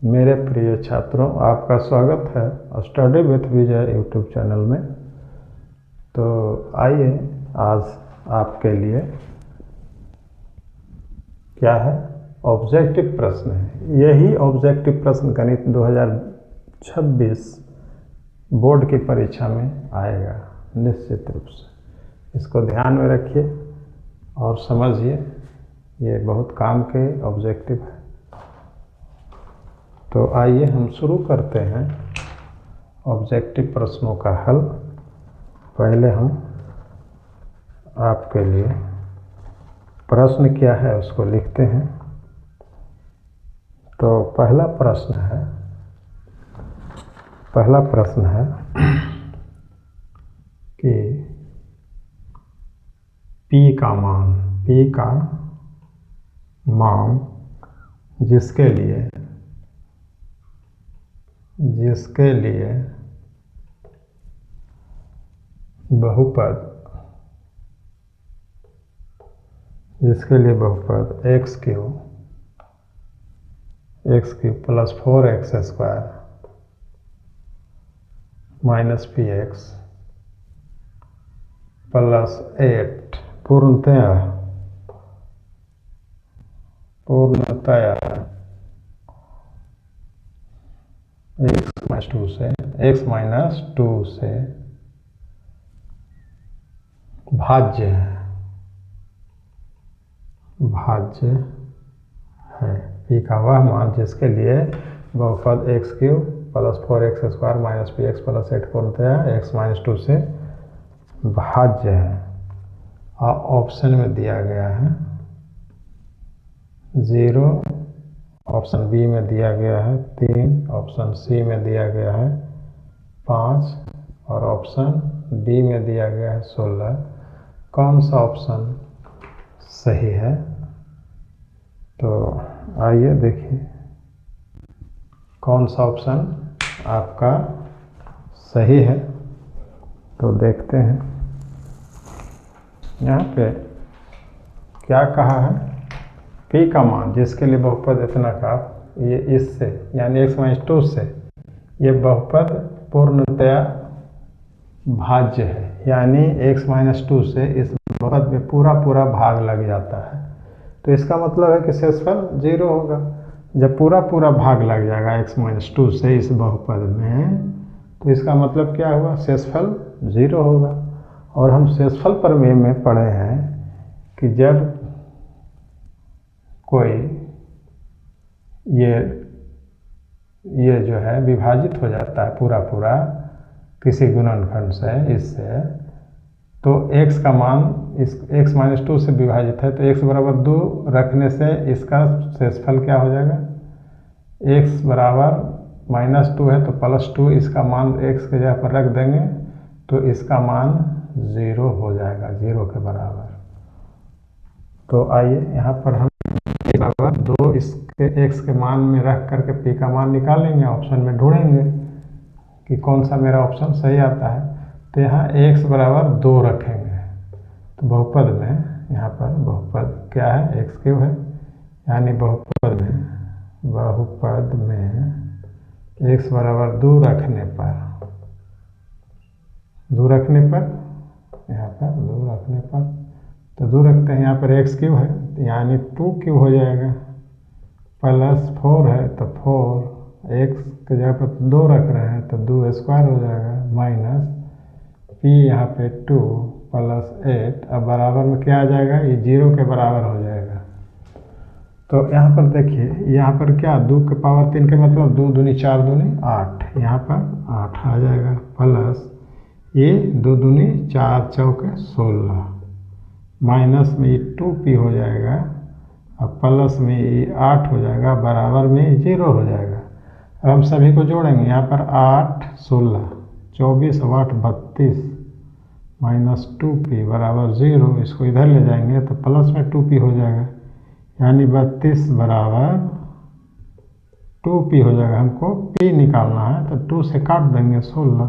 मेरे प्रिय छात्रों, आपका स्वागत है study with Vijay YouTube channel में। तो आइए, आज आपके लिए क्या है, ऑब्जेक्टिव प्रश्न है। यही ऑब्जेक्टिव प्रश्न गणित 2026 बोर्ड की परीक्षा में आएगा निश्चित रूप से। इसको ध्यान में रखिए और समझिए, ये बहुत काम के ऑब्जेक्टिव है। तो आइए हम शुरू करते हैं ऑब्जेक्टिव प्रश्नों का हल। पहले हम आपके लिए प्रश्न क्या है उसको लिखते हैं। तो पहला प्रश्न है कि P का मान जिसके लिए बहुपद x cube plus 4x square minus px plus 8 पूर्णतया x माइनस 2 से भाज्य है। P का वह मान जिसके लिए बहुपद x cube plus 4x square minus px plus 8 पूर्णतया x माइनस 2 से भाज्य है। ऑप्शन में दिया गया है 0, ऑप्शन बी में दिया गया है 3, ऑप्शन सी में दिया गया है 5 और ऑप्शन डी में दिया गया है 16। कौन सा ऑप्शन सही है? तो आइए देखिए कौन सा ऑप्शन आपका सही है। तो देखते हैं यहाँ पे क्या कहा है। P का मान जिसके लिए बहुपद इतना का, ये इससे यानी x माइनस 2 से ये बहुपद पूर्णतया भाज्य है, यानी x माइनस 2 से इस बहुपद में पूरा भाग लग जाता है। तो इसका मतलब है कि शेषफल 0 होगा। जब पूरा भाग लग जाएगा x माइनस 2 से इस बहुपद में, तो इसका मतलब क्या हुआ, शेषफल 0 होगा। और हम शेषफल प्रमेय में पढ़े हैं कि जब कोई ये जो है विभाजित हो जाता है पूरा किसी गुणनखंड से इससे, तो x का मान इस x माइनस 2 से विभाजित है, तो x बराबर 2 रखने से इसका शेषफल क्या हो जाएगा, x बराबर माइनस 2 है तो प्लस 2, इसका मान x के जगह पर रख देंगे तो इसका मान 0 हो जाएगा, 0 के बराबर। तो आइए यहाँ पर हम बराबर 2 इसके x के मान में रख करके P का मान निकालेंगे, ऑप्शन में ढूंढेंगे कि कौन सा मेरा ऑप्शन सही आता है। तो यहाँ x बराबर 2 रखेंगे, तो बहुपद में यहाँ पर बहुपद क्या है, x क्यूब है, यानी बहुपद में x बराबर 2 रखने पर यहाँ पर 2 रखने पर, तो 2 रखते हैं, यहाँ पर x क्यूब है यानी 2 क्यूब हो जाएगा, प्लस 4 है तो 4, x के जगह पर 2 रख रहे हैं तो 2 स्क्वायर हो जाएगा, माइनस p यहाँ पे 2 प्लस 8, अब बराबर में क्या आ जाएगा, ये 0 के बराबर हो जाएगा। तो यहाँ पर देखिए, यहाँ पर क्या 2 के पावर 3 के मतलब 2 दूनी 4 दूनी 8, यहाँ पर 8 आ जाएगा, प्लस ये 2 दूनी 4 चौके 16, माइनस में ये 2p हो जाएगा, अब प्लस में ये 8 हो जाएगा, बराबर में 0 हो जाएगा। अब हम सभी को जोड़ेंगे, यहाँ पर 8 16 24 और 8 32 माइनस 2p बराबर 0, इसको इधर ले जाएंगे तो प्लस में 2p हो जाएगा, यानी 32 बराबर 2p हो जाएगा। हमको p निकालना है तो 2 से काट देंगे 16,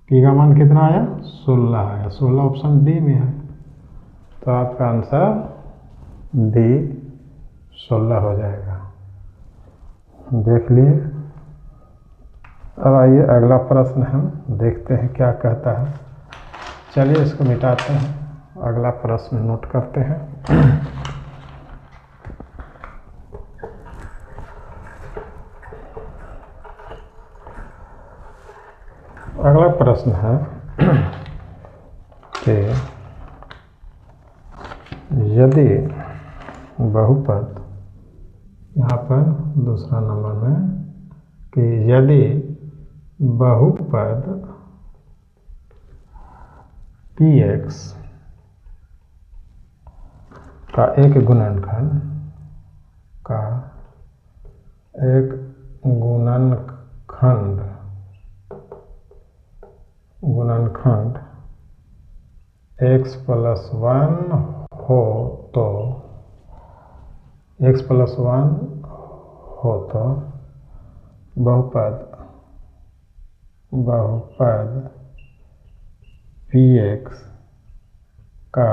p का मान कितना आया, 16 आया, 16 ऑप्शन डी में है। तो आपका आंसर डी 16 हो जाएगा। देख लिए। अब आइए अगला प्रश्न हम देखते हैं क्या कहता है। चलिए इसको मिटाते हैं, अगला प्रश्न नोट करते हैं। अगला प्रश्न है कि यदि बहुपद, यहाँ पर दूसरा नंबर में, कि यदि बहुपद px का एक गुणनखंड x+1 हो तो बहुपद px का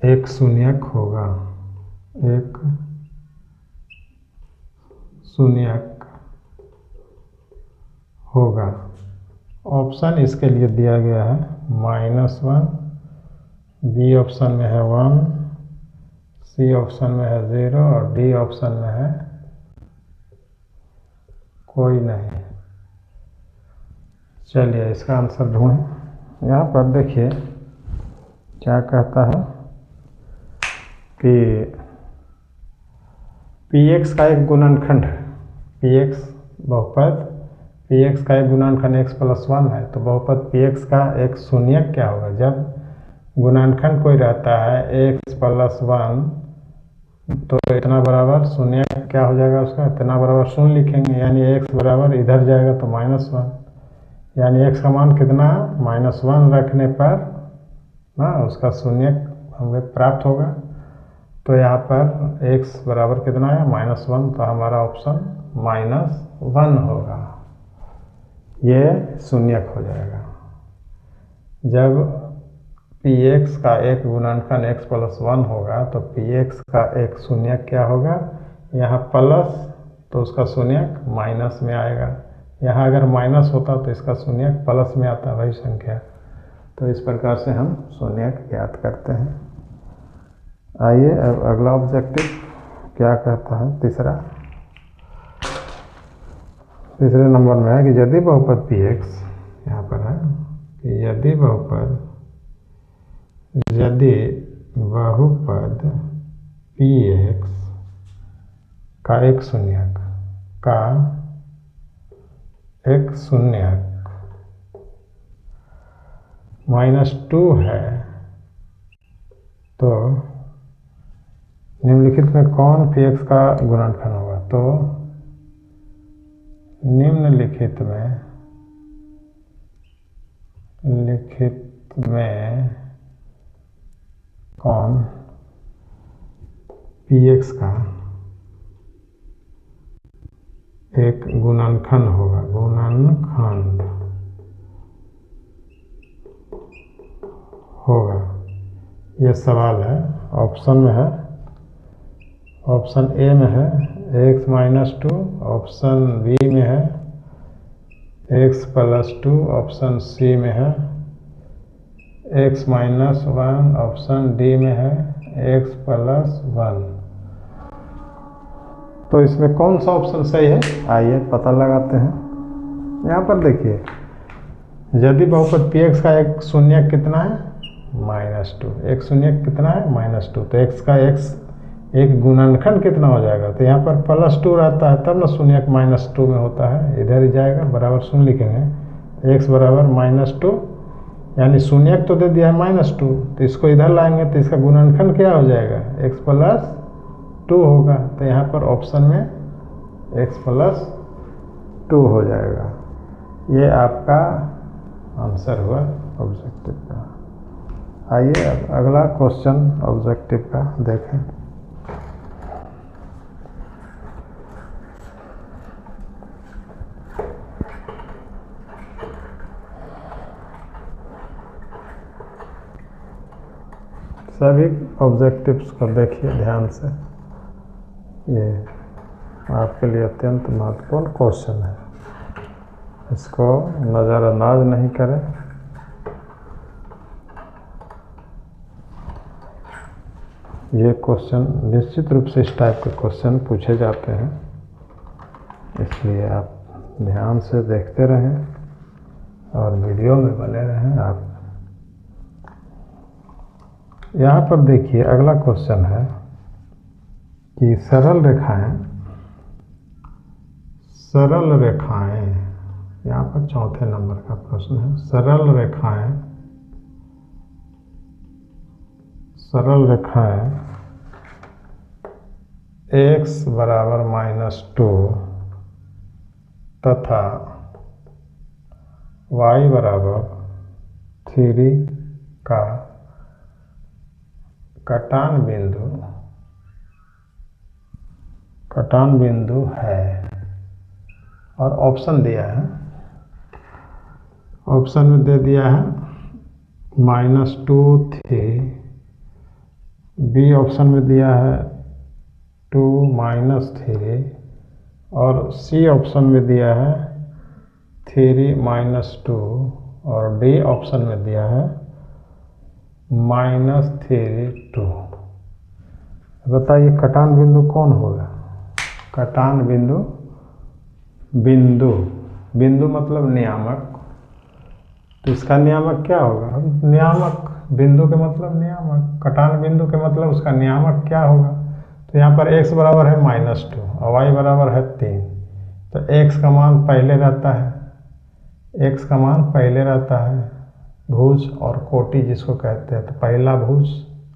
एक शून्यक होगा। ऑप्शन इसके लिए दिया गया है -1, बी ऑप्शन में है 1, सी ऑप्शन में है 0 और डी ऑप्शन में है कोई नहीं। चलिए इसका आंसर ढूंढें। यहाँ पर देखिए क्या कहता है कि px का एक गुणनखंड है, बहुपद px का एक गुणनखंड x+1 है, तो बहुपद px का एक शून्यक क्या होगा? जब गुणनखंड कोई रहता है x+1 तो इतना बराबर शून्यक क्या हो जाएगा उसका? इतना बराबर शून्य लिखेंगे, यानी x बराबर इधर जाएगा तो -1, यानी x का मान कितना? -1 रखने पर ना उसका शून्यक हमें प्राप्त होगा। तो यहाँ पर x बराबर कितना है? -1, तो हमारा ऑप्शन -1 होगा, ये शून्यक हो जाएगा। जब px का एक गुणनखंड x+1 होगा तो px का एक शून्यक क्या होगा? यहाँ प्लस तो उसका शून्यक माइनस में आएगा, यहाँ अगर माइनस होता तो इसका शून्यक प्लस में आता, वही संख्या। तो इस प्रकार से हम शून्यक ज्ञात करते हैं। आइए अब अगला ऑब्जेक्टिव क्या कहता है, तीसरे नंबर में है कि यदि बहुपद px, यहाँ पर है कि यदि बहुपद px का एक शून्यक -2 है, तो निम्नलिखित में कौन px का गुणनखंड होगा? तो निम्नलिखित में कौन px का एक गुणनखंड होगा? ये सवाल है। ऑप्शन में है, ऑप्शन ए में है x-2, ऑप्शन बी में है x+2, ऑप्शन सी में है x-1, ऑप्शन डी में है x+1। तो इसमें कौन सा ऑप्शन सही है? आइए पता लगाते हैं। यहाँ पर देखिए, यदि बहुपद px का एक शून्यक कितना है? -2। एक शून्यक कितना है? -2। तो x का एक गुणनखंड कितना हो जाएगा? तो यहाँ पर +2 रहता है तब ना शून्यक -2 में होता है, इधर ही जाएगा, बराबर शून्य लिखेंगे। x बराबर -2, यानी शून्यक तो दे दिया है -2, तो इसको इधर लाएंगे तो इसका गुणनखंड क्या हो जाएगा? x+2 होगा। तो यहाँ पर ऑप्शन में x+2 हो जाएगा। ये आपका आंसर हुआ ऑब्जेक्टिव का। आइए अब अगला क्वेश्चन ऑब्जेक्टिव का देखें। सभी ऑब्जेक्टिव्स को देखिए ध्यान से। ये आपके लिए अत्यंत महत्वपूर्ण क्वेश्चन है, इसको नज़रअंदाज नहीं करें। ये क्वेश्चन निश्चित रूप से इस टाइप के क्वेश्चन पूछे जाते हैं, इसलिए आप ध्यान से देखते रहें और वीडियो में बने रहें। आप यहाँ पर देखिए, अगला क्वेश्चन है कि सरल रेखाएं, यहाँ पर चौथे नंबर का प्रश्न है। सरल रेखाएं x बराबर -2 तथा y बराबर 3 का कटान बिंदु है, और ऑप्शन दिया है। ऑप्शन में दे दिया है -2 3, बी ऑप्शन में दिया है 2 -3, और सी ऑप्शन में दिया है 3 -2, और डी ऑप्शन में दिया है -3 2। बताइए कटान बिंदु कौन होगा? कटान बिंदु मतलब नियामक, तो इसका नियामक क्या होगा? नियामक, बिंदु के मतलब नियामक, कटान बिंदु के मतलब उसका नियामक क्या होगा? तो यहाँ पर x बराबर है -2 और y बराबर है 3, तो x का मान पहले रहता है, भुज और कोटि जिसको कहते हैं, तो पहला भुज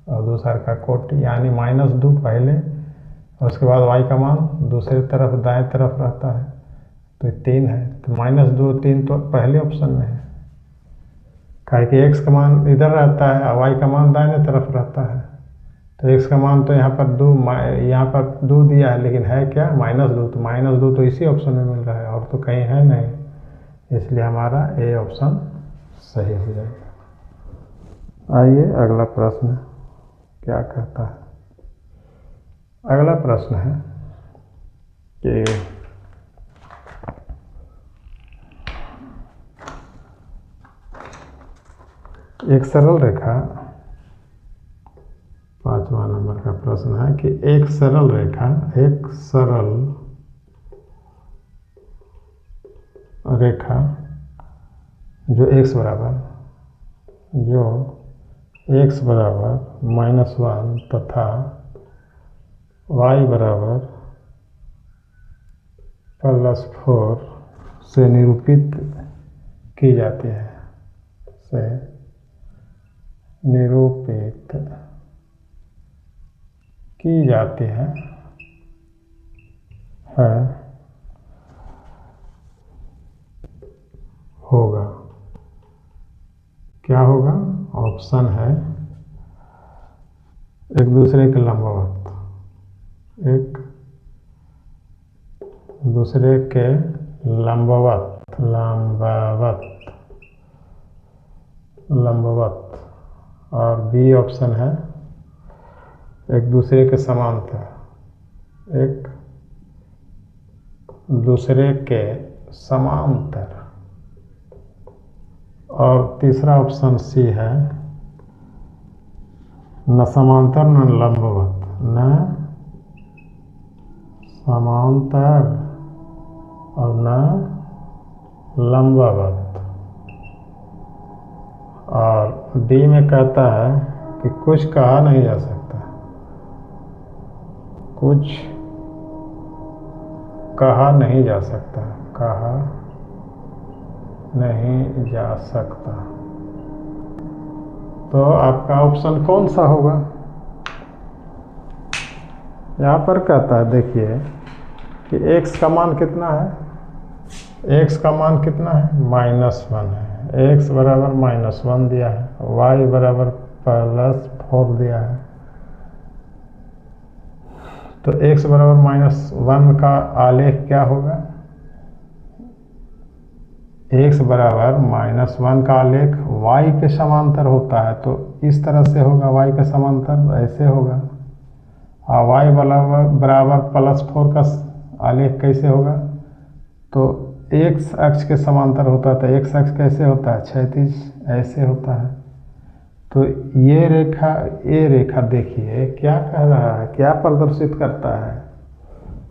और दूसरा का कोटि, यानी -2 पहले और उसके बाद y का मान दूसरी तरफ दाएं तरफ रहता है, तो 3 है। तो -2 3 तो पहले ऑप्शन में है, काहे कि x का मान इधर रहता है और y का मान दाहिने तरफ रहता है, तो x का मान तो यहाँ पर 2 दिया है, लेकिन है क्या? -2, तो -2 तो इसी ऑप्शन में मिल रहा है और तो कहीं है नहीं, इसलिए हमारा ए ऑप्शन सही हो जाएगा। आइए अगला प्रश्न क्या कहता है। अगला प्रश्न है कि एक सरल रेखा, 5वां नंबर का प्रश्न है कि एक सरल रेखा जो x बराबर -1 तथा y बराबर +4 से निरूपित की जाती है, होगा। क्या होगा? ऑप्शन है एक दूसरे के लंबवत, और बी ऑप्शन है एक दूसरे के समांतर, और तीसरा ऑप्शन सी है न समांतर न लंबवत, और न लंबवत, और डी में कहता है कि कुछ कहा नहीं जा सकता, तो आपका ऑप्शन कौन सा होगा? यहाँ पर कहता है, देखिए कि x का मान कितना है? -1 है, x बराबर -1 दिया है, y बराबर +4 दिया है, तो x बराबर -1 का आलेख क्या होगा? x बराबर -1 का आलेख y के समांतर होता है, तो इस तरह से होगा, y के समांतर ऐसे होगा, और y बराबर +4 का आलेख कैसे होगा, तो x अक्ष के समांतर होता है, तो x अक्ष कैसे होता है, क्षैतिज ऐसे होता है। तो ये रेखा देखिए क्या कह रहा है, क्या प्रदर्शित करता है,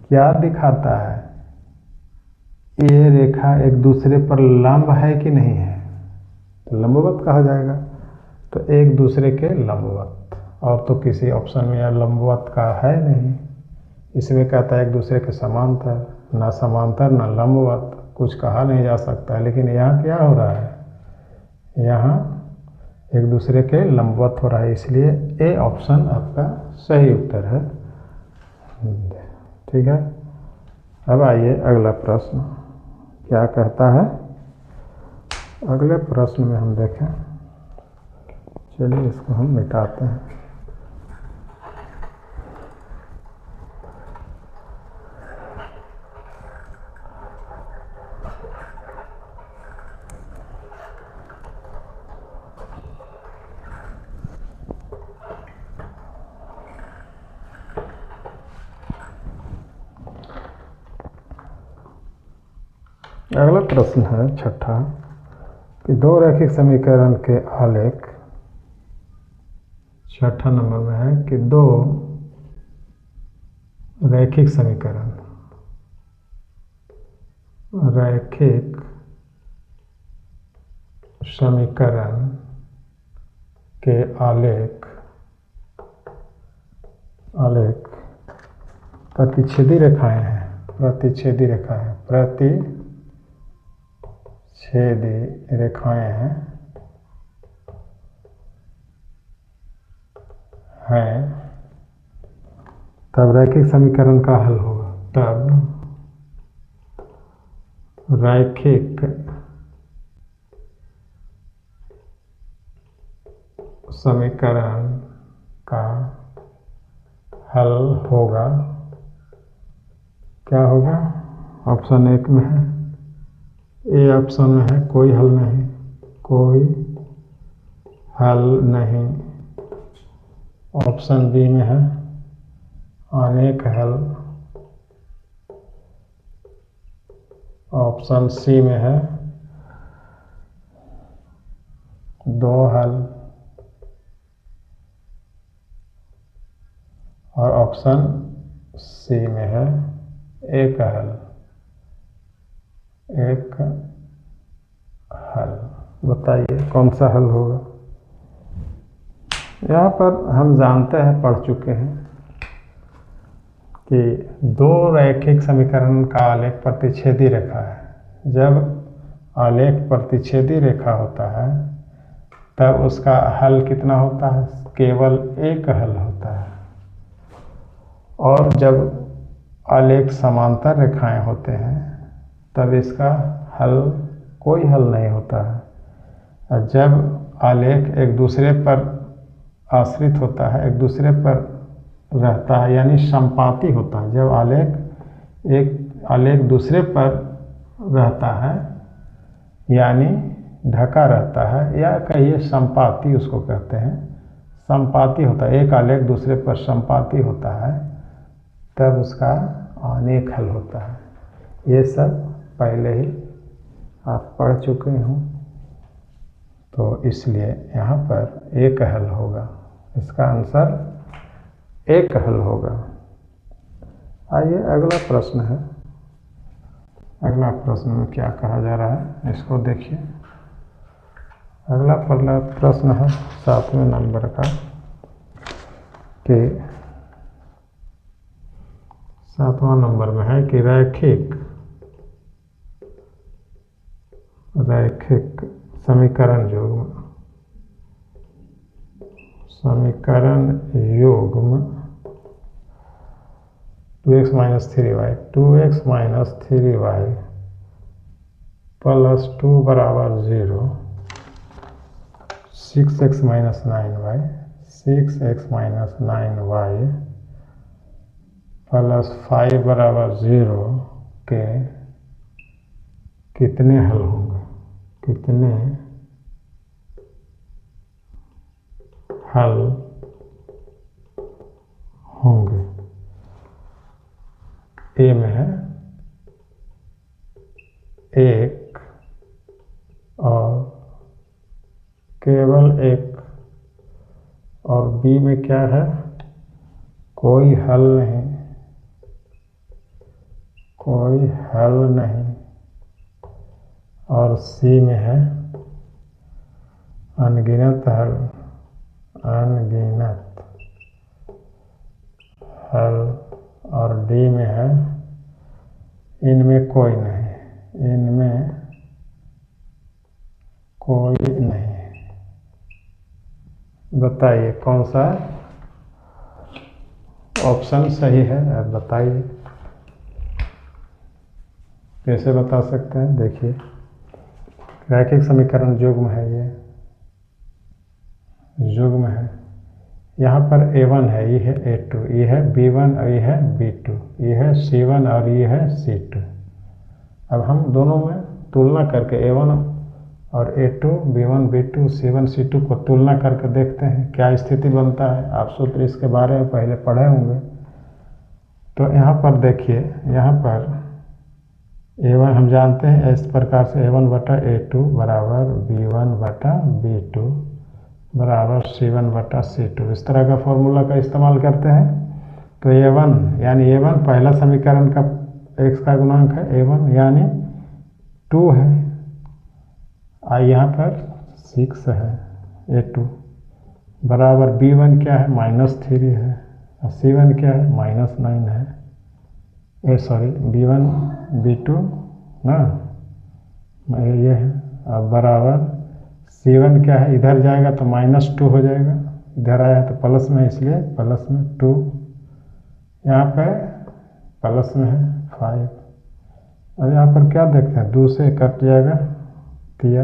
क्या दिखाता है, ये रेखा एक दूसरे पर लंब है कि नहीं है, तो लंबवत कहा जाएगा। तो एक दूसरे के लंबवत, और तो किसी ऑप्शन में यह लंबवत का है नहीं, इसमें कहता है एक दूसरे के समांतर, ना समांतर ना लंबवत, कुछ कहा नहीं जा सकता है। लेकिन यहाँ क्या हो रहा है, यहाँ एक दूसरे के लंबवत हो रहा है, इसलिए ए ऑप्शन आपका सही उत्तर है। ठीक है, अब आइए अगला प्रश्न क्या कहता है। अगले प्रश्न में हम देखें, चलिए इसको हम मिटाते हैं। अगला प्रश्न है छठा कि दो रैखिक समीकरण के आलेख, छठा नंबर में है कि दो रैखिक समीकरण के आलेख प्रतिच्छेदी रेखाएं हैं, प्रतिच्छेदी रेखाएं हैं, तब रैखिक समीकरण का हल होगा। तब रैखिक समीकरण का हल होगा, क्या होगा, ऑप्शन 1 में है, ए ऑप्शन में है कोई हल नहीं, ऑप्शन बी में है अनेक हल, ऑप्शन सी में है 2 हल, और ऑप्शन सी में है 1 हल। बताइए कौन सा हल होगा। यहाँ पर हम जानते हैं, पढ़ चुके हैं कि दो रैखिक समीकरण का आलेख प्रतिच्छेदी रेखा है। जब आलेख प्रतिच्छेदी रेखा होता है तब उसका हल कितना होता है, केवल 1 हल होता है। और जब आलेख समांतर रेखाएं होते हैं तब इसका हल कोई हल नहीं होता है। जब आलेख एक दूसरे पर आश्रित होता है, एक दूसरे पर रहता है, यानी संपाती होता है। जब एक आलेख दूसरे पर रहता है यानी ढका रहता है, या कहिए संपाती उसको कहते हैं, संपाती होता है, एक आलेख दूसरे पर संपाती होता है, तब उसका अनेक हल होता है। ये सब पहले ही आप पढ़ चुके हों, तो इसलिए यहाँ पर 1 हल होगा, इसका आंसर 1 हल होगा। आइए अगला प्रश्न है। अगला प्रश्न में क्या कहा जा रहा है, इसको देखिए। अगला प्रश्न है 7वें नंबर का कि 7वां नंबर में है कि रैखिक समीकरण युग्म 2x - 3y + 2 = 0, 6x - 9y + 5 = 0 के कितने हल होंगे, कितने हल होंगे। ए में है केवल एक, और बी में क्या है, कोई हल नहीं, कोई हल नहीं, और सी में है अनगिनत हल, अनगिनत हल, और डी में है इनमें कोई नहीं, इनमें कोई नहीं। बताइए कौन सा ऑप्शन सही है, आप बताइए। कैसे बता सकते हैं, देखिए रैखिक समीकरण युग्म है, ये युग्म है। यहाँ पर A1 है, ये है A2, ये है B1 और ये है B2, ये है C1 और ये है C2। अब हम दोनों में तुलना करके A1 और A2, B1 B2 C1 C2 को तुलना करके देखते हैं क्या स्थिति बनता है। आप सूत्र इसके बारे में पहले पढ़े होंगे। तो यहाँ पर देखिए, यहाँ पर A1 हम जानते हैं इस प्रकार से A1 बटा A2 बराबर B1 बटा B2 बराबर C1 बटा C2, इस तरह का फॉर्मूला का इस्तेमाल करते हैं। तो A1 यानी A1 पहला समीकरण का x का गुणांक है, A1 यानी 2 है, और यहाँ पर 6 है A2 बराबर B1 क्या है, -3 है, और C1 क्या है, -9 है, B1 B2 ना, ये है। अब बराबर C1 क्या है, इधर जाएगा तो -2 हो जाएगा, इधर आया है तो प्लस में, इसलिए प्लस में 2, यहाँ पे प्लस में है 5। अब यहाँ पर क्या देखते हैं, 2 से कट जाएगा तिया,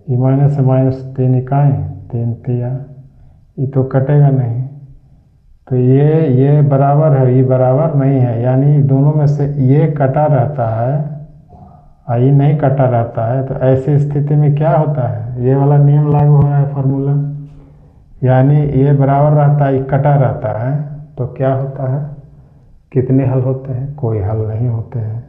ये माइनस से -3 इकाई, 3 तिया, ये तो कटेगा नहीं। तो ये बराबर है, ये बराबर नहीं है, यानी दोनों में से ये कटा रहता है और ये नहीं कटा रहता है। तो ऐसी स्थिति में क्या होता है, ये वाला नियम लागू हो रहा है फॉर्मूला, यानी ये बराबर रहता है, ये कटा रहता है, तो क्या होता है, कितने हल होते हैं, कोई हल नहीं होते हैं।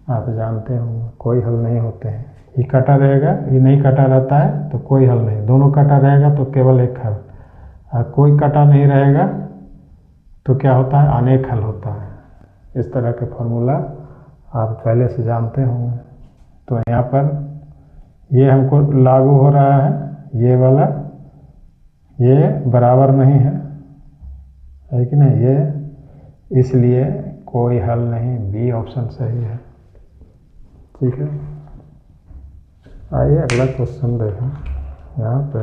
आप जानते होंगे कोई हल नहीं होते हैं। ये कटा रहेगा, ये नहीं कटा रहता है तो कोई हल नहीं, दोनों कटा रहेगा तो केवल एक हल, और कोई कटा नहीं रहेगा तो क्या होता है, अनेक हल होता है। इस तरह के फॉर्मूला आप पहले से जानते होंगे। तो यहाँ पर ये हमको लागू हो रहा है, ये वाला, ये बराबर नहीं है कि नहीं, ये, इसलिए कोई हल नहीं, बी ऑप्शन सही है। ठीक है, आइए अगला क्वेश्चन देखें। यहाँ पे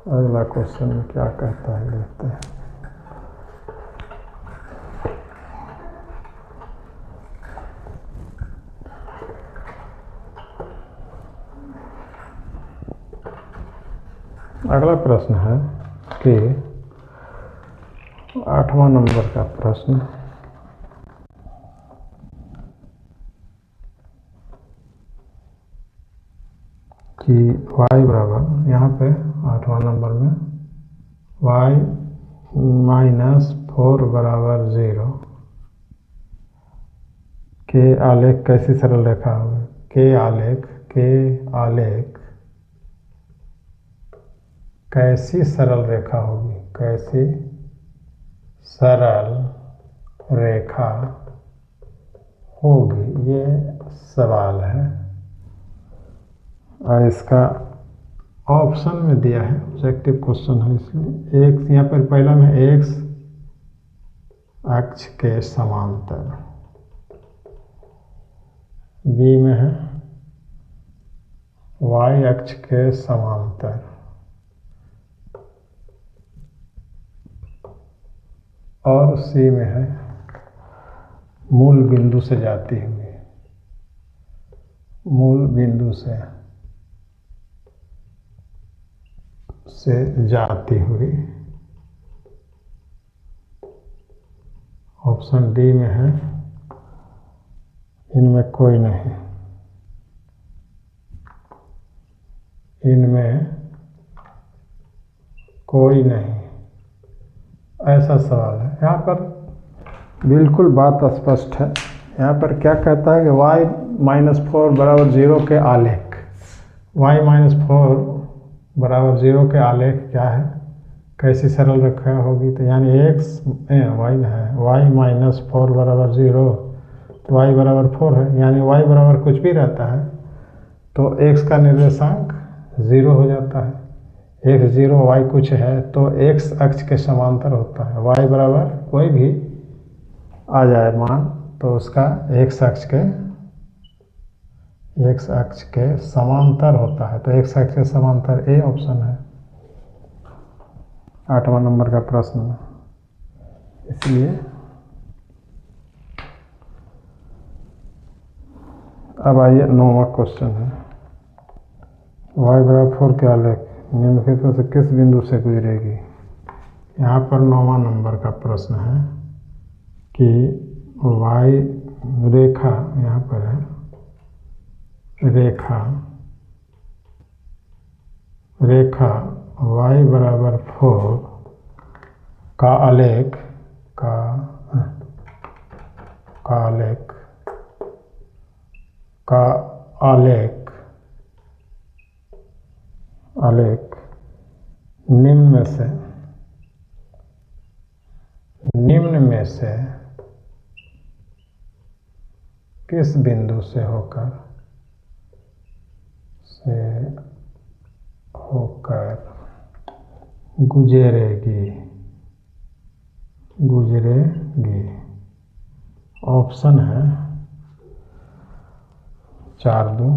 अगला क्वेश्चन में क्या कहता है, देखते हैं। अगला प्रश्न है कि 8वां नंबर का प्रश्न, कि y बराबर, यहाँ पे 8वां नंबर में y -4 बराबर 0 के आलेख कैसी सरल रेखा होगी। के आलेख कैसी सरल रेखा होगी, कैसी सरल रेखा होगी, ये सवाल है। और इसका ऑप्शन में दिया है, ऑब्जेक्टिव क्वेश्चन है, इसलिए एक्स, यहाँ पर पहला में एक्स अक्ष के समांतर, बी में है वाई अक्ष के समांतर, और सी में है मूल बिंदु से जाती हुई, मूल बिंदु से जाती हुई। ऑप्शन डी में है इनमें कोई नहीं, इनमें कोई नहीं, ऐसा सवाल है। यहाँ पर बिल्कुल बात स्पष्ट है। यहाँ पर क्या कहता है कि y-4 बराबर 0 के आलेख, y-4 बराबर 0 के आलेख क्या है, कैसी सरल रेखा होगी। तो यानी y है, y-4 बराबर 0, तो y बराबर 4 है, यानी y बराबर कुछ भी रहता है तो x का निर्देशांक 0 हो जाता है। x 0 y कुछ है तो x अक्ष के समांतर होता है। y बराबर कोई भी आ जाए मान तो उसका x अक्ष के समांतर होता है। तो x अक्ष के समांतर ए ऑप्शन है 8वां नंबर का प्रश्न में। इसलिए अब आइए 9वां क्वेश्चन है। y बराबर 4 के आलेख निम्नलिखित में से किस बिंदु से गुजरेगी। यहाँ पर 9वां नंबर का प्रश्न है कि y रेखा, यहाँ पर है रेखा y बराबर 4 का आलेख निम्न में से किस बिंदु से होकर गुजरेगी। ऑप्शन है 4 2,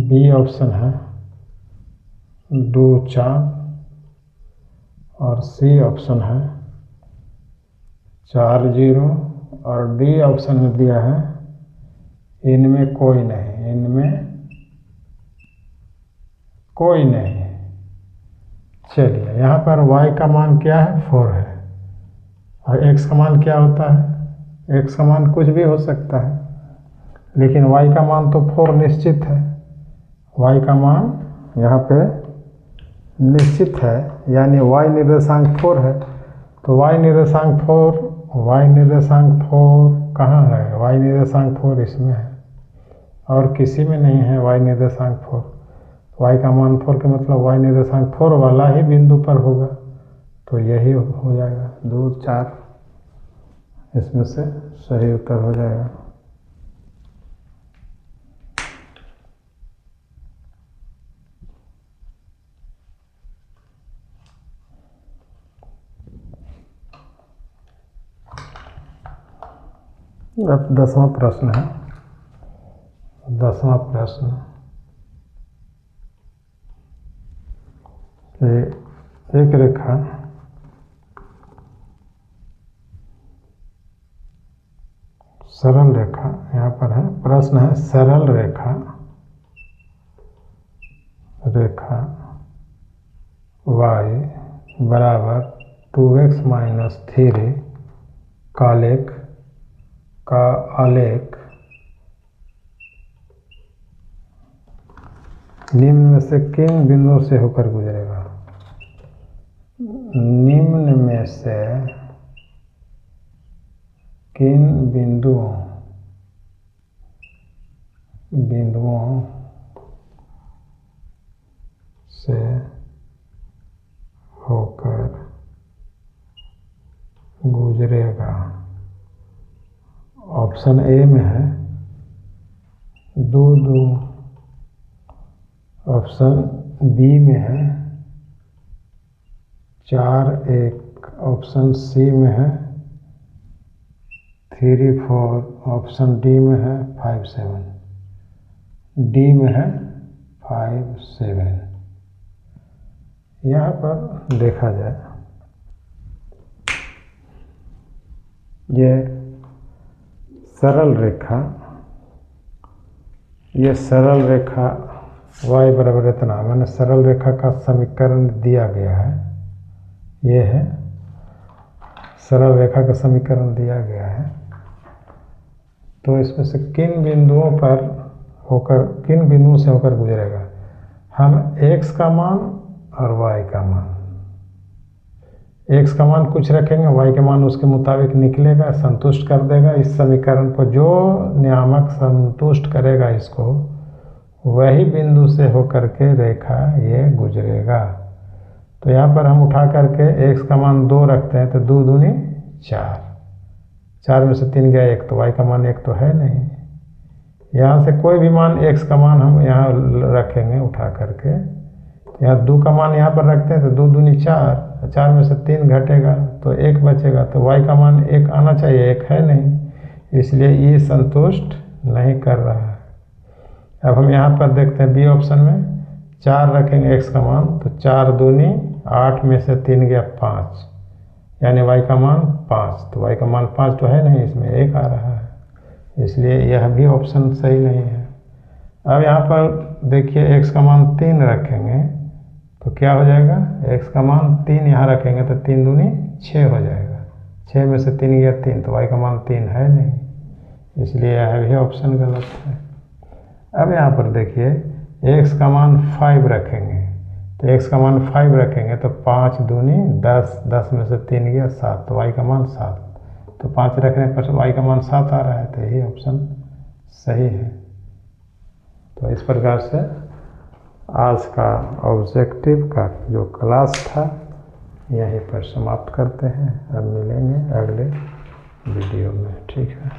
बी ऑप्शन है 2 4 और सी ऑप्शन है 4 0 और डी ऑप्शन में दिया है इनमें कोई नहीं। चलिए, यहाँ पर y का मान क्या है, 4 है, और x का मान क्या होता है, x का मान कुछ भी हो सकता है, लेकिन y का मान तो 4 निश्चित है। y का मान यहाँ पे निश्चित है, यानी y निर्देशांक 4 है। तो y निर्देशांक 4 कहाँ है, y निर्देशांक 4 इसमें है और किसी में नहीं है y निर्देशांक 4। y का मान 4 का मतलब y निर्देशांक 4 वाला ही बिंदु पर होगा, तो यही हो जाएगा 2 4, इसमें से सही उत्तर हो जाएगा। अब 10वां प्रश्न है। 10वां प्रश्न एक रेखा सरल रेखा, यहाँ पर है प्रश्न है सरल रेखा y बराबर 2x - 3 का आलेख निम्न में से किन बिंदुओं से होकर गुजरेगा। निम्न में से किन बिंदुओं से होकर गुजरेगा। ऑप्शन ए में है 2 2, ऑप्शन बी में है 4 1, ऑप्शन सी में है 3 4, ऑप्शन डी में है 5 7, डी में है 5 7। यहाँ पर देखा जाए ये सरल रेखा y बराबर इतना, मैंने सरल रेखा का समीकरण दिया गया है, ये है सरल रेखा का समीकरण दिया गया है। तो इसमें से किन बिंदुओं से होकर गुजरेगा। हम x का मान और y का मान, एक्स का मान कुछ रखेंगे, वाई का मान उसके मुताबिक निकलेगा, संतुष्ट कर देगा इस समीकरण को। जो नियामक संतुष्ट करेगा इसको, वही बिंदु से होकर के रेखा ये गुजरेगा। तो यहाँ पर हम उठा करके एक्स का मान 2 रखते हैं, तो 2 दूनी 4, 4 में से 3 गया 1, तो वाई का मान 1 तो है नहीं। यहाँ से कोई भी मान एक्स का मान हम यहाँ रखेंगे उठा करके, यहाँ 2 का मान यहाँ पर रखते हैं, तो 2 दूनी 4, 4 में से 3 घटेगा तो 1 बचेगा, तो y का मान 1 आना चाहिए, 1 है नहीं, इसलिए ये संतुष्ट नहीं कर रहा है। अब हम यहाँ पर देखते हैं बी ऑप्शन में 4 रखेंगे x का मान, तो 4 दूनी 8 में से 3 गया 5, यानी y का मान 5, तो y का मान 5 तो है नहीं, इसमें 1 आ रहा है, इसलिए यह भी ऑप्शन सही नहीं है। अब यहाँ पर देखिए x का मान 3 रखेंगे तो क्या हो जाएगा, x का मान 3 यहाँ रखेंगे तो 3 दूनी 6 हो जाएगा, 6 में से 3 गया 3, तो y का मान 3 है नहीं, इसलिए यह भी ऑप्शन गलत है। अब यहाँ पर देखिए x का मान 5 रखेंगे, तो x का मान 5 रखेंगे तो 5 दूनी 10, 10 में से 3 गया 7, तो y का मान 7, तो 5 रखने पर y का मान 7 आ रहा है, तो यही ऑप्शन सही है। तो इस प्रकार से आज का ऑब्जेक्टिव का जो क्लास था यहीं पर समाप्त करते हैं। अब मिलेंगे अगले वीडियो में, ठीक है।